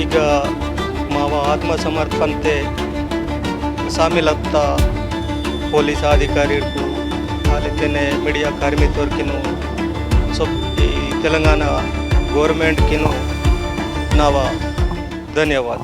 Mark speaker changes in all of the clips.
Speaker 1: ಈಗ ಮಾವ ಆತ್ಮಸಮರ್ಪಣತೆ ಸಾಮಿಲತ್ತ police ಅಧಿಕಾರಿಗೂ ಹಾಲೆತ್ತೇನೆ media ಕಾರ್ಮಿಕರ್ಕಿನು सब ಈ तेलंगाना गवर्नमेंट किनु नावा धन्यवाद।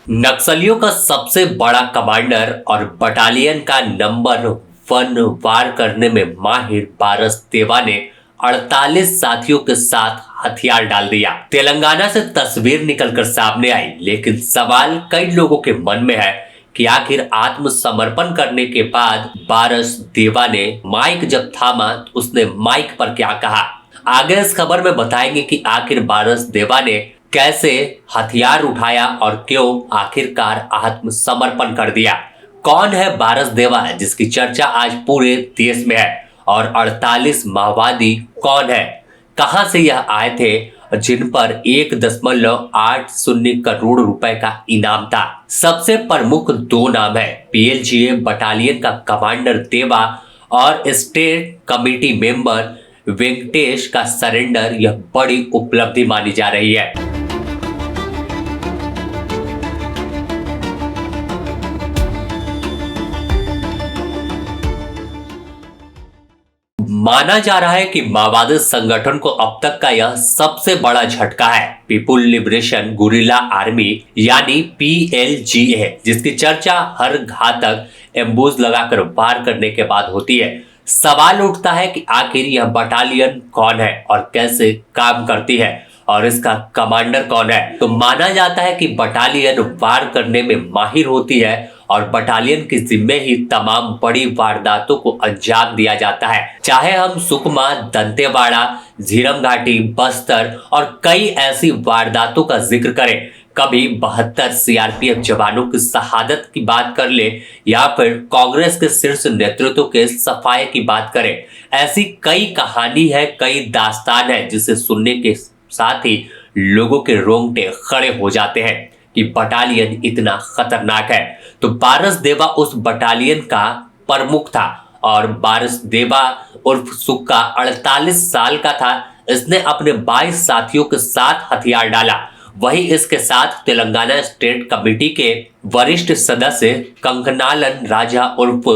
Speaker 2: नक्सलियों का सबसे बड़ा कमांडर और बटालियन का नंबर 1 वार करने में माहिर पारस देवा ने 48 साथियों के साथ हथियार डाल दिया। तेलंगाना से तस्वीर निकलकर सामने आई, लेकिन सवाल कई लोगों के मन में है कि आखिर आत्मसमर्पण करने के बाद पारस देवा ने माइक जब थामा तो उसने माइक पर क्या कहा। आगे इस खबर में बताएंगे कि आखिर पारस देवा ने कैसे हथियार उठाया और क्यों आखिरकार आत्मसमर्पण कर दिया। कौन है पारस देवा जिसकी चर्चा आज पूरे देश में है, और 48 माओवादी कौन है, कहां से यह आए थे जिन पर 1.80 करोड़ रुपए का इनाम था। सबसे प्रमुख 2 नाम है, पीएलजीए बटालियन का कमांडर देवा और स्टेट कमेटी मेंबर वेंकटेश का सरेंडर। यह बड़ी उपलब्धि मानी जा रही है। माना जा रहा है कि माओवादी संगठन को अब तक का यह सबसे बड़ा झटका है। पीपुल लिबरेशन गुरिल्ला आर्मी यानी पीएलजीए, जिसकी चर्चा हर घातक एम्बुश लगाकर वार करने के बाद होती है। सवाल उठता है कि आखिर यह बटालियन कौन है और कैसे काम करती है, और इसका कमांडर कौन है। तो माना जाता है कि बटालियन वार करने में माहिर होती है और बटालियन के जिम्मे ही तमाम बड़ी वारदातों को अंजाम दिया जाता है। चाहे हम सुकमा, दंतेवाड़ा, झीरम घाटी, बस्तर और कई ऐसी वारदातों का जिक्र करें, कभी 72 सीआरपीएफ जवानों की शहादत की बात कर ले, या फिर कांग्रेस के शीर्ष नेतृत्व के सफाये की बात करें, ऐसी कई कहानी है, कई दास्तान है, जिसे सुनने के साथ ही लोगों के रोंगटे खड़े हो जाते हैं कि बटालियन इतना खतरनाक है। तो पारस देवा उस बटालियन का प्रमुख था, और पारस देवा उर्फ सुक्का 48 साल का था। इसने अपने 22 साथियों के साथ हथियार डाला। वही इसके साथ तेलंगाना स्टेट कमेटी के वरिष्ठ सदस्य कंकनालन राजा उर्फ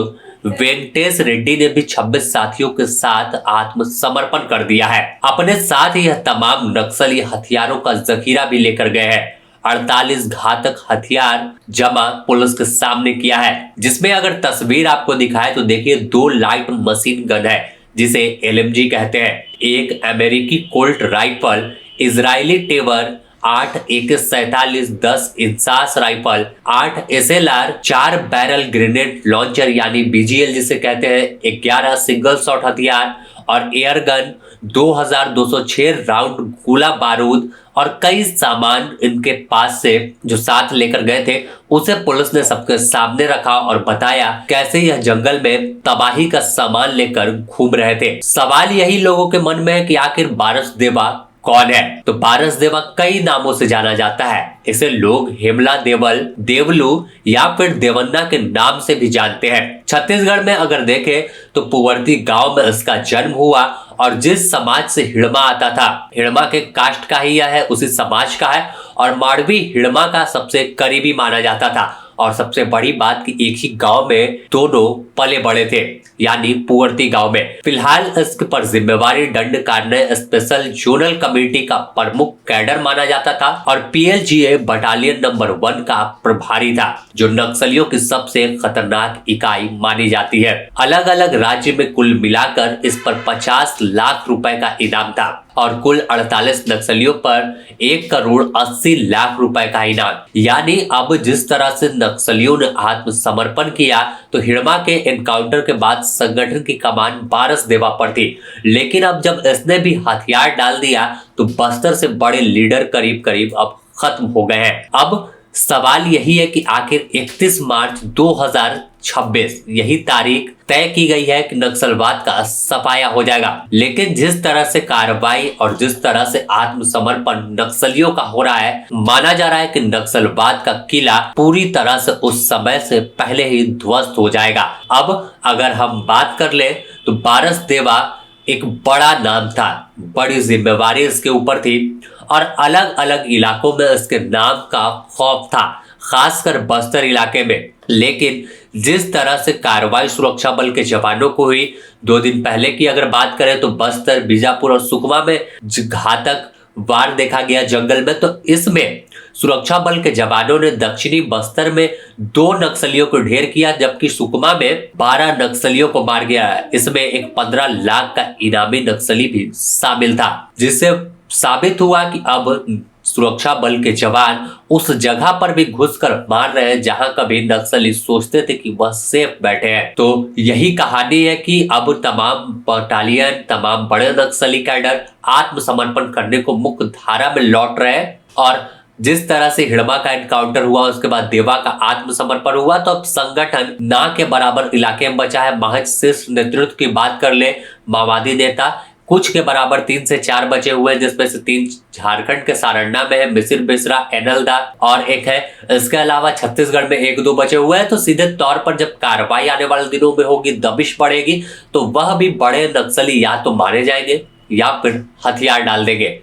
Speaker 2: वेंकटेश रेड्डी ने भी 26 साथियों के साथ आत्मसमर्पण कर दिया है। अपने साथ यह तमाम नक्सली हथियारों का जखीरा भी लेकर गए हैं। 48 घातक हथियार जमा पुलिस के सामने किया है, जिसमें अगर तस्वीर आपको दिखाए तो देखिए 2 लाइट मशीन गन है जिसे एलएमजी कहते हैं, एक अमेरिकी कोल्ट राइफल, इजरायली Tavor 8 AK-47 10 INSAS rifle, 8 SLR, 4 barrel grenade launcher यानी बीजीएल जिसे कहते हैं, 11 सिंगल शॉट हथियार और एयर गन, 2206 राउंड गोला बारूद और कई सामान इनके पास से जो साथ लेकर गए थे उसे पुलिस ने सबके सामने रखा और बताया कैसे यह जंगल में तबाही का सामान लेकर घूम रहे थे। सवाल यही लोगों के मन में है कि आखिर पारस देवा कौन है। तो पारस देवा कई नामों से जाना जाता है। इसे लोग हेमला देवल, देवलू या फिर देवन्ना के नाम से भी जानते हैं। छत्तीसगढ़ में अगर देखें तो पुवर्ती गांव में इसका जन्म हुआ, और जिस समाज से हिड़मा आता था, हिड़मा के कास्ट का ही यह है, उसी समाज का है, और माड़वी हिड़मा का सबसे करीबी माना जाता था। और सबसे बड़ी बात कि एक ही गांव में दोनों पले बड़े थे, यानी पुवर्ती गांव में। फिलहाल इसके पर जिम्मेवारी दंडकारण्य स्पेशल जोनल कमेटी का प्रमुख कैडर माना जाता था, और पीएलजीए बटालियन नंबर 1 का प्रभारी था, जो नक्सलियों की सबसे खतरनाक इकाई मानी जाती है। अलग अलग राज्य में कुल मिलाकर इस पर 50 लाख रुपए का इनाम था, और कुल 48 नक्सलियों पर 1,80,00,000 रुपए का इनाम। यानी अब जिस तरह से नक्सलियों ने आत्मसमर्पण किया, तो हिड़मा के एनकाउंटर के बाद संगठन की कमान पारस देवा पर थी, लेकिन अब जब इसने भी हथियार डाल दिया तो बस्तर से बड़े लीडर करीब करीब अब खत्म हो गए हैं। अब सवाल यही है कि आखिर 31 मार्च 2026 यही तारीख तय की गई है कि नक्सलवाद का सफाया हो जाएगा। लेकिन जिस तरह से कार्रवाई और जिस तरह से आत्मसमर्पण नक्सलियों का हो रहा है, माना जा रहा है कि नक्सलवाद का किला पूरी तरह से उस समय से पहले ही ध्वस्त हो जाएगा। अब अगर हम बात कर ले तो पारस देवा एक बड़ा नाम था, बड़ी जिम्मेवारी इसके ऊपर थी और अलग अलग इलाकों में इसके नाम का खौफ था, खासकर बस्तर इलाके में। लेकिन जिस तरह से कार्रवाई सुरक्षा बल के जवानों को हुई 2 दिन पहले की अगर बात करें तो बस्तर, बीजापुर और सुकमा में घातक वार देखा गया जंगल में, तो इसमें सुरक्षा बल के जवानों ने दक्षिणी बस्तर में 2 नक्सलियों को ढेर किया, जबकि सुकमा में 12 नक्सलियों को मार गया। इसमें एक 15 लाख का इनामी नक्सली भी शामिल था, जिससे साबित हुआ कि अब सुरक्षा बल के जवान उस जगह पर भी घुसकर मार रहे हैं जहां कभी नक्सली सोचते थे कि वह सेफ बैठे हैं। तो यही कहानी है कि अब तमाम बटालियन, तमाम बड़े नक्सली कैडर आत्मसमर्पण करने को मुख्य धारा में लौट रहे हैं। और जिस तरह से हिड़मा का एनकाउंटर हुआ, उसके बाद देवा का आत्मसमर्पण हुआ, तो अब संगठन ना के बराबर इलाके में बचा है। महज शीर्ष नेतृत्व की बात कर ले, माओवादी नेता कुछ के बराबर 3 से 4 बचे हुए हैं, जिसमें से 3 झारखंड के सारंडा में है, मिसिर बेसरा, एनलदा और एक है। इसके अलावा छत्तीसगढ़ में 1-2 बचे हुए हैं। तो सीधे तौर पर जब कार्रवाई आने वाले दिनों में होगी, दबिश बढ़ेगी, तो वह भी बड़े नक्सली या तो मारे जाएंगे या फिर हथियार डाल देंगे।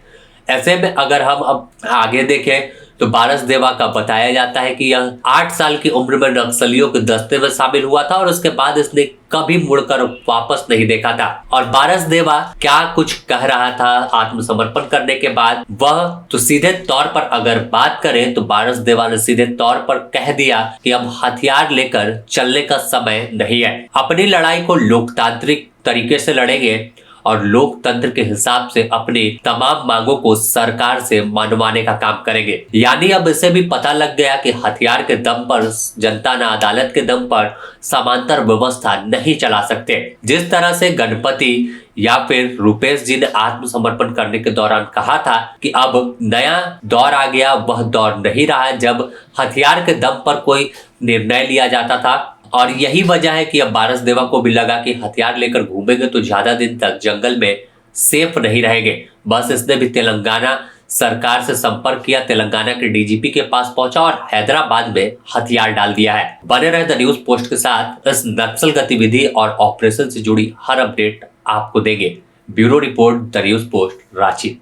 Speaker 2: ऐसे में अगर हम अब आगे देखें तो बारसदेवा का बताया जाता है कि यह 8 साल की उम्र में नक्सलियों के दस्ते में शामिल हुआ था और उसके बाद इसने कभी मुड़कर वापस नहीं देखा था। और बारसदेवा क्या कुछ कह रहा था आत्मसमर्पण करने के बाद, वह तो सीधे तौर पर अगर बात करें तो बारसदेवा ने सीधे तौर पर कह दिया कि अब हथियार लेकर चलने का समय नहीं है। अपनी लड़ाई को लोकतांत्रिक तरीके से लड़ेंगे और लोकतंत्र के हिसाब से अपनी तमाम मांगों को सरकार से मनवाने का काम करेंगे। यानी अब इसे भी पता लग गया कि हथियार के दम पर जनता न अदालत के दम पर समांतर व्यवस्था नहीं चला सकते। जिस तरह से गणपति या फिर रुपेश जी ने आत्मसमर्पण करने के दौरान कहा था कि अब नया दौर आ गया, वह दौर नहीं रहा जब हथियार के दम पर कोई निर्णय लिया जाता था। और यही वजह है कि अब बारसदेवा को भी लगा कि हथियार लेकर घूमेंगे तो ज्यादा दिन तक जंगल में सेफ नहीं रहेंगे। बस इसने भी तेलंगाना सरकार से संपर्क किया, तेलंगाना के डीजीपी के पास पहुंचा और हैदराबाद में हथियार डाल दिया है। बने रहे द न्यूज पोस्ट के साथ। इस नक्सल गतिविधि और ऑपरेशन से जुड़ी हर अपडेट आपको देंगे। Bureau report, the news post, Ranchi.